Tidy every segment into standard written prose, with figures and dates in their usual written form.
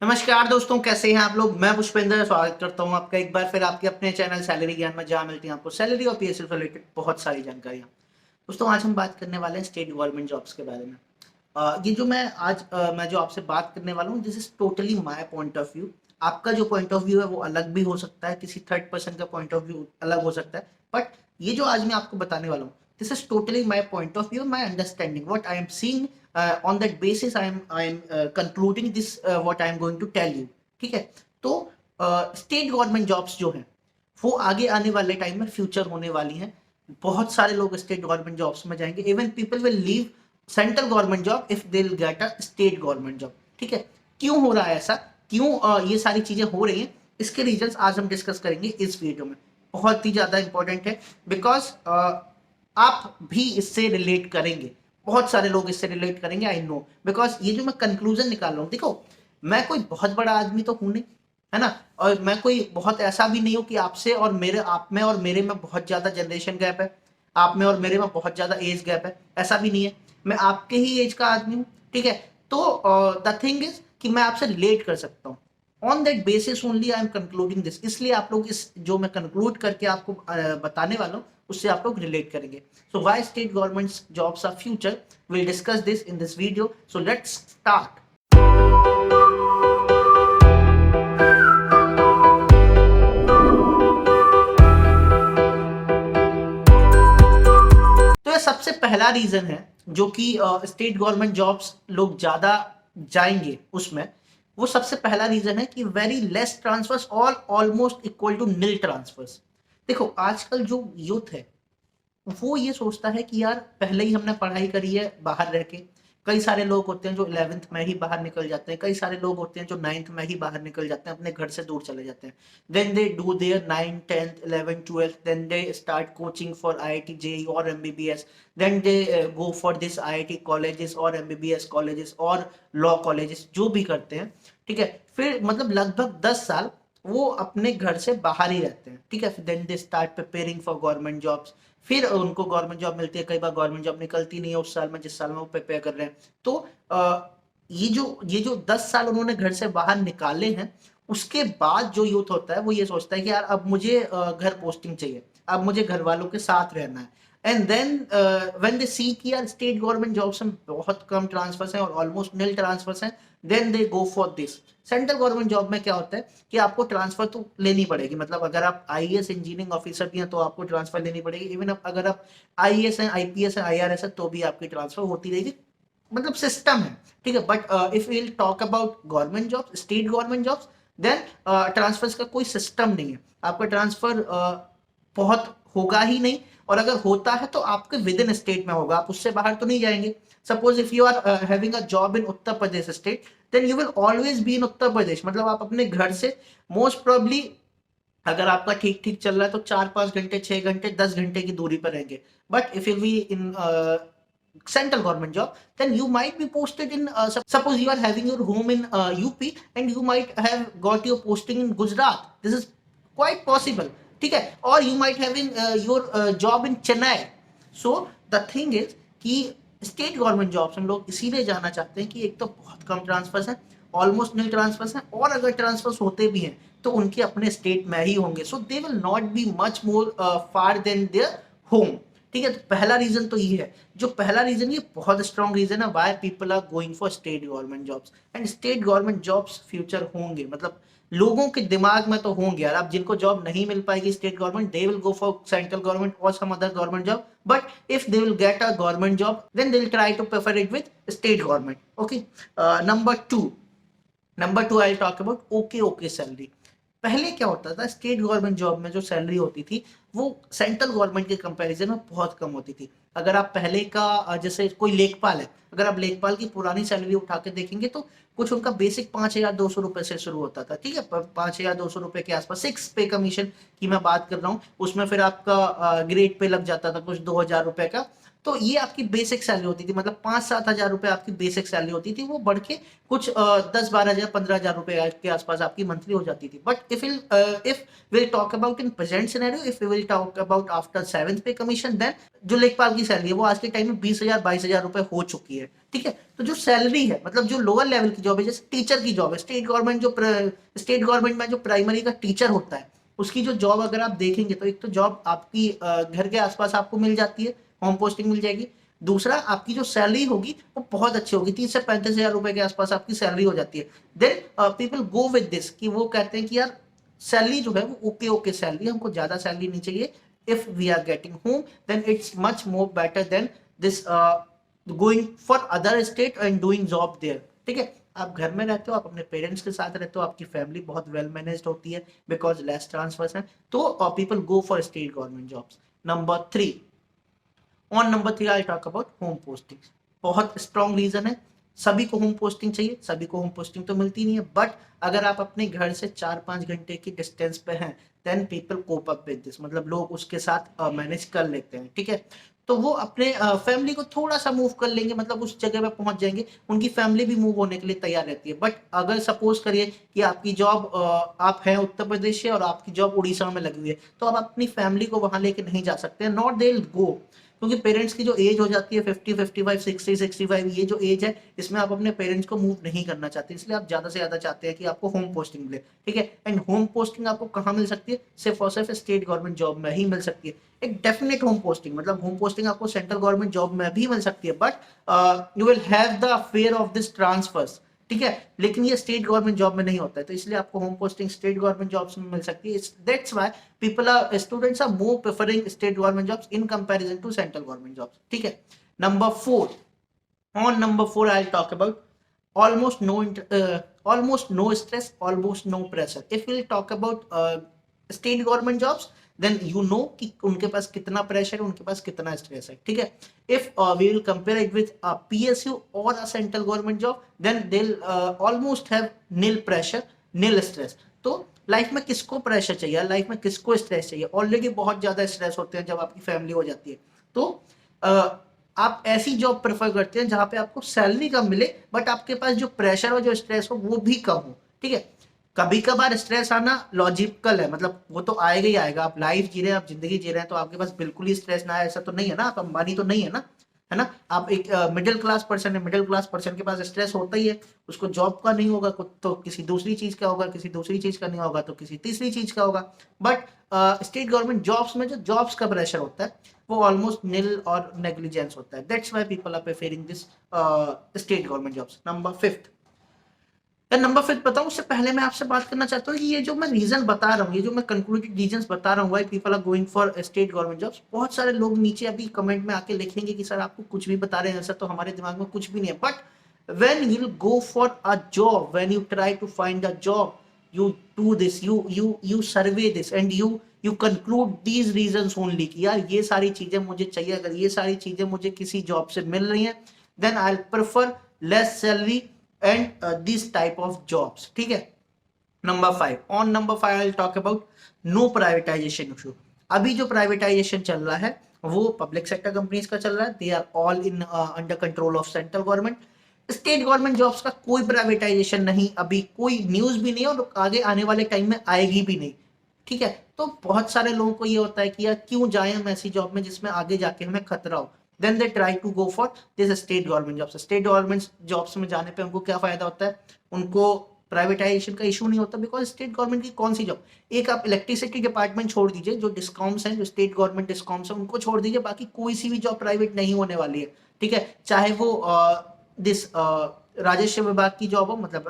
नमस्कार दोस्तों, कैसे हैं आप लोग। मैं पुष्पेंद्र स्वागत करता हूं आपका एक बार फिर आपके अपने चैनल सैलरी ज्ञान में, जहां मिलती है आपको सैलरी और पीएसएल से रिलेटेड बहुत सारी जानकारियां। दोस्तों, आज हम बात करने वाले हैं स्टेट गवर्नमेंट जॉब्स के बारे में। ये जो मैं आज मैं जो आपसे बात करने वाला हूँ, this is totally my point of view. आपका जो पॉइंट ऑफ व्यू है वो अलग भी हो सकता है, किसी थर्ड पर्सन का पॉइंट ऑफ व्यू अलग हो सकता है। बट ये जो आज मैं आपको बताने वाला हूँ, this is totally my point of view, my understanding, what I am seeing. On that basis I am concluding this, what I am going to tell you. ठीक है। तो स्टेट गवर्नमेंट जॉब्स जो हैं वो आगे आने वाले टाइम में फ्यूचर होने वाली हैं। बहुत सारे लोग स्टेट गवर्नमेंट जॉब्स में जाएंगे। Even people will leave central government job if they will get a state government job. ठीक है। क्यों हो रहा है ऐसा, क्यों ये सारी चीजें हो रही हैं, इसके रीजंस आज हम डिस्कस करेंगे इस वीडियो में। बहुत ही ज्यादा इंपॉर्टेंट है, बिकॉज आप भी इससे रिलेट करेंगे। बहुत सारे लोग इससे रिलेट करेंगे, आई नो, बिकॉज ये जो मैं कंक्लूजन निकाल रहा हूँ, देखो, मैं कोई बहुत बड़ा आदमी तो हूं नहीं, है ना। और मैं कोई बहुत ऐसा भी नहीं हूं कि आपसे और मेरे, आप में और मेरे में बहुत ज्यादा जनरेशन गैप है, आप में और मेरे में बहुत ज्यादा एज गैप है, ऐसा भी नहीं है। मैं आपके ही एज का आदमी हूं। ठीक है। तो द थिंग इज कि मैं आपसे रिलेट कर सकता हूँ। On that basis only I am concluding this. इसलिए आप लोग इस जो मैं कंक्लूड करके आपको बताने वाला हूँ, उससे आप लोग रिलेट करेंगे। So why state government jobs are future, will discuss this in this video. So let's start. तो ये सबसे पहला रीजन है जो कि स्टेट गवर्नमेंट जॉब्स लोग ज्यादा जाएंगे उसमें। वो सबसे पहला रीजन है कि very less transfers, all almost equal to nil transfers. देखो, आजकल जो यूथ है वो ये सोचता है कि यार पहले ही हमने पढ़ाई करी है बाहर रह के। कई सारे लोग होते हैं जो 11th में ही बाहर निकल जाते हैं, कई सारे लोग होते हैं जो 9th में ही बाहर निकल जाते हैं, अपने घर से दूर चले जाते हैं। Then they do there 9 10th 11 12, then they start coaching for IIT JEE और MBBS. Then they go for this IIT colleges और एमबीबीएस कॉलेजेस और लॉ कॉलेजेस, जो भी करते हैं। ठीक है। फिर मतलब लगभग 10 साल वो अपने घर से बाहर ही रहते हैं। ठीक है। Then they start preparing for government jobs. फिर उनको गवर्नमेंट जॉब मिलती है, कई बार गवर्नमेंट जॉब निकलती नहीं है उस साल में जिस साल में वो प्रिपेयर कर रहे हैं। तो ये जो 10 साल उन्होंने घर से बाहर निकाले हैं, उसके बाद जो यूथ होता है वो ये सोचता है कि यार अब मुझे घर पोस्टिंग चाहिए, अब मुझे घर वालों के साथ रहना है। एंड देन व्हेन दे सी कि यार स्टेट गवर्नमेंट जॉब्स में बहुत कम ट्रांसफर्स हैं और ऑलमोस्ट नील ट्रांसफर्स हैं, then they go for this. Central government job में क्या होता है कि आपको ट्रांसफर तो लेनी पड़ेगी। मतलब अगर आप आईएएस इंजीनियरिंग ऑफिसर भी हैं तो आपको ट्रांसफर लेनी पड़ेगी। इवन अगर आप आईएएस हैं, आईपीएस हैं, आईआरएस है, तो भी आपकी ट्रांसफर होती रहेगी। मतलब सिस्टम है। ठीक है। But if will talk about government job, state government jobs, then transfer का कोई सिस्टम नहीं है। आपका ट्रांसफर बहुत होगा ही नहीं, और अगर होता है तो आपके विद इन स्टेट में होगा, आप उससे बाहर तो नहीं जाएंगे। Suppose if you are having a job in Uttar Pradesh state, then you will always be in Uttar Pradesh. मतलब आप अपने घर से मोस्ट प्रोबली, अगर आपका ठीक ठीक चल रहा है तो 4 5 घंटे, 6 घंटे, 10 घंटे की दूरी पर रहेंगे। But if you be in central government job, then you might be posted in, suppose you are having your home in UP and you might have got your posting in Gujarat. This is quite possible. ठीक है। और you might having your job in Chennai. So the thing is कि state government jobs हम लोग इसीलिए जाना चाहते हैं कि एक तो बहुत कम ट्रांसफर्स हैं, ऑलमोस्ट नील ट्रांसफर्स हैं, और अगर ट्रांसफर्स होते भी हैं तो उनके अपने स्टेट में ही होंगे। So they will not be much more far than their home. ठीक है। तो पहला रीजन तो ये है। जो पहला रीजन, ये बहुत स्ट्रॉन्ग रीजन है why people are going for state government jobs. And state government jobs future होंगे, मतलब लोगों के दिमाग में तो होंगे यार। अब जिनको जॉब नहीं मिल पाएगी state government, they will go for central government और some other government job. But if they will get a government job, then they will try to prefer it with state government. Okay. Number two I talk about okay okay salary. पहले क्या होता था, state government job में जो salary होती थी वो central government के कंपैरिजन में बहुत कम होती थी। अगर आप पहले का जैसे कोई लेखपाल है, अगर आप लेखपाल की पुरानी सैलरी उठा के देखेंगे तो कुछ उनका बेसिक 5,200 रुपए से शुरू होता था। ठीक है। 5,200 रुपए के आसपास, 6 पे कमीशन की मैं बात कर रहा हूँ। उसमें फिर आपका ग्रेड पे लग जाता था कुछ 2,000 रुपए का। तो ये आपकी बेसिक सैलरी होती थी, मतलब 5-7 हजार रुपए आपकी बेसिक सैलरी होती थी, वो बढ़ के कुछ 10-12 हजार 15 हजार रुपए के आसपास आपकी मंथली हो जाती थी। But if will talk about in present scenario, if we will talk about after 7th pay commission, then जो लेखपाल की सैलरी है वो आज के टाइम में 20,000-22,000 रुपए हो चुकी है। ठीक है, तो जो सैलरी है, मतलब जो लोअर लेवल की जॉब है, जैसे टीचर की जॉब है, स्टेट गवर्नमेंट में जो प्राइमरी का टीचर होता है उसकी जो जॉब अगर आप देखेंगे तो एक तो जॉब आपकी घर के आसपास आपको मिल जाती है, होम पोस्टिंग मिल जाएगी। दूसरा, आपकी जो सैलरी होगी वो बहुत अच्छी होगी, 30 से 35 हजार रुपए के आसपास आपकी सैलरी हो जाती है। Then people go with this, कि वो कहते हैं कि यार सैलरी जो है वो ओके ओके सैलरी, हमको ज्यादा सैलरी नहीं चाहिए। If we are getting home then it's much more better than this going for other state and doing job there. ठीक है, आप घर में रहते हो, आप अपने पेरेंट्स के साथ रहते हो, आपकी फैमिली बहुत वेल मैनेज्ड होती है बिकॉज लेस ट्रांसफर्स हैं, तो people go for state government jobs. Number 3, on number 3 I talk about home posting. बहुत स्ट्रॉन्ग रीजन है, सभी को होम पोस्टिंग चाहिए, सभी को होम पोस्टिंग तो मिलती नहीं है, बट अगर आप अपने घर से 4-5 घंटे की डिस्टेंस पे हैं then people cope up with this, मतलब लोग उसके साथ मैनेज कर लेते हैं। ठीक है, तो वो अपने फैमिली को थोड़ा सा मूव कर लेंगे, मतलब उस जगह पे पहुंच जाएंगे, उनकी फैमिली भी मूव होने के लिए तैयार रहती है। बट अगर सपोज करिए कि आपकी जॉब आप हैं उत्तर प्रदेश से और आपकी जॉब उड़ीसा में लगी हुई है, तो आप अपनी फैमिली को वहां लेके नहीं जा सकते, नॉट दे विल गो, क्योंकि पेरेंट्स की जो एज हो जाती है 50-55 60-65, ये जो एज है इसमें आप अपने पेरेंट्स को मूव नहीं करना चाहते, इसलिए आप ज्यादा से ज्यादा चाहते हैं कि आपको होम पोस्टिंग मिले। ठीक है, एंड होम पोस्टिंग आपको कहाँ मिल सकती है? सिर्फ और सिर्फ स्टेट गवर्नमेंट जॉब में ही मिल सकती है। एक डेफिनेट होम पोस्टिंग, मतलब होम पोस्टिंग आपको सेंट्रल गवर्नमेंट जॉब में भी मिल सकती है, but you will have the fear of this transfers. ठीक है, लेकिन ये स्टेट गवर्नमेंट जॉब में नहीं होता है, तो इसलिए आपको home posting state government jobs में मिल सकती है। That's why people are students are more preferring state government jobs in comparison to central government jobs. ठीक है, number 4, on number 4 I'll talk about almost no stress, almost no pressure. If we'll talk about state government jobs, then you know कि उनके पास कितना pressure है, उनके पास कितना stress है। ठीक है, if we will compare it with a PSU or a central government job, then they'll almost have nil pressure, nil stress. तो लाइफ में किसको प्रेशर चाहिए, लाइफ में किसको स्ट्रेस चाहिए? ऑलरेडी बहुत ज्यादा स्ट्रेस होते हैं जब आपकी फैमिली हो जाती है, तो आप ऐसी जॉब प्रेफर करते हैं जहां पे आपको सैलरी कम मिले बट आपके पास जो प्रेशर हो, जो स्ट्रेस हो वो भी कम हो। ठीक है, कभी कभार स्ट्रेस आना लॉजिकल है, मतलब वो तो आएगा ही आएगा, आप लाइफ जी रहे हैं, आप जिंदगी जी रहे हैं, तो आपके पास बिल्कुल ही स्ट्रेस ना आए ऐसा तो नहीं है ना, आप अंबानी तो नहीं है ना, है ना? आप एक मिडिल क्लास पर्सन है, मिडिल क्लास पर्सन के पास स्ट्रेस होता ही है, उसको जॉब का नहीं होगा तो किसी दूसरी चीज का होगा, किसी दूसरी चीज का नहीं होगा तो किसी तीसरी चीज का होगा। बट स्टेट गवर्नमेंट जॉब्स में जो जॉब्स का प्रेशर होता है वो ऑलमोस्ट निल और नेग्लिजेंस होता है। That's why people are preferring this state government jobs. Number 5, number 5 बताऊं उससे पहले मैं आपसे बात करना चाहता हूँ कि ये जो मैं रीजन बता रहा हूँ, ये जो मैं कंक्लूडेड रीजंस बता रहा हूँ why people are going for state government jobs, बहुत सारे लोग नीचे अभी कमेंट में आके लिखेंगे कि सर आपको कुछ भी बता रहे हैं, सर तो हमारे दिमाग में कुछ भी नहीं है। But when you go for a job, when you try to find a job, you do this, you survey this and you conclude these reasons only कि यार ये सारी चीजें मुझे चाहिए, अगर ये सारी चीजें मुझे किसी जॉब से मिल रही हैं then I'll prefer less salary and this type of jobs। ठीक है, number 5, on number 5 I'll talk about no privatization issue। अभी जो प्राइवेटाइजेशन चल रहा है वो पब्लिक सेक्टर कंपनीज का चल रहा है, they are all in under control of central government. State government jobs का कोई प्राइवेटाइजेशन नहीं, अभी कोई न्यूज भी नहीं है और आगे आने वाले टाइम में आएगी भी नहीं। ठीक है, तो बहुत सारे लोगों को ये होता है कि यार क्यों जाए हम ऐसी जॉब में जिसमें आगे जाके हमें खतरा हो, then they try to go for this state government jobs. State government jobs में जाने पे उनको क्या फायदा होता है? उनको प्राइवेटाइजेशन का इशू नहीं होता, बिकॉज स्टेट गवर्नमेंट की कौन सी जॉब, एक आप इलेक्ट्रिसिटी डिपार्टमेंट छोड़ दीजिए, जो डिस्कॉम्स हैं, जो स्टेट गवर्नमेंट डिस्कॉम्स हैं उनको छोड़ दीजिए, बाकी कोई सी भी जॉब प्राइवेट नहीं होने वाली है। ठीक है, चाहे वो दिस राजस्व विभाग की जॉब हो, मतलब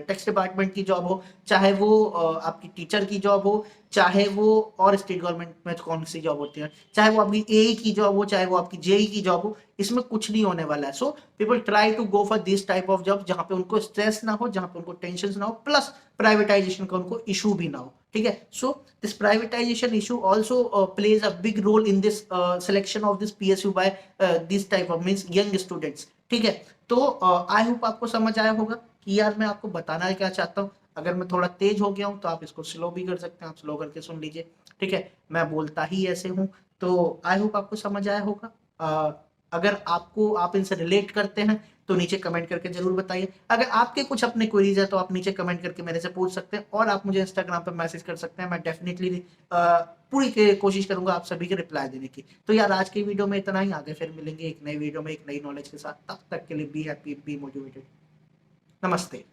टैक्स डिपार्टमेंट की जॉब हो, चाहे वो आपकी टीचर की जॉब हो, चाहे वो और स्टेट गवर्नमेंट में कौन सी जॉब होती है, चाहे वो आपकी एई की जॉब हो, चाहे वो आपकी जेई की जॉब हो, इसमें कुछ नहीं होने वाला है। So people try to go for this type of job जहां पे उनको स्ट्रेस ना हो, जहां पे उनको टेंशन ना हो, प्लस प्राइवेटाइजेशन का उनको इशू भी ना हो। ठीक है, so this privatisation issue also plays a big role in this selection of this PSU by this type of means young students. ठीक है, तो आई होप आपको समझ आया होगा कि यार मैं आपको बताना क्या चाहता हूँ। अगर मैं थोड़ा तेज हो गया हूँ तो आप इसको स्लो भी कर सकते हैं, आप स्लो करके सुन लीजिए। ठीक है, मैं बोलता ही ऐसे हूँ, तो आई होप आपको समझ आया होगा। अगर आपको आप इनसे रिलेट करते हैं तो नीचे कमेंट करके जरूर बताइए। अगर आपके कुछ अपने क्वेरीज है तो आप नीचे कमेंट करके मेरे से पूछ सकते हैं, और आप मुझे इंस्टाग्राम पर मैसेज कर सकते हैं। मैं डेफिनेटली पूरी कोशिश करूंगा आप सभी के रिप्लाई देने की। तो यार आज की वीडियो में इतना ही, आगे फिर मिलेंगे एक नई वीडियो में एक नई नॉलेज के साथ। तब तक के लिए बी हैप्पी, बी मोटिवेटेड। नमस्ते।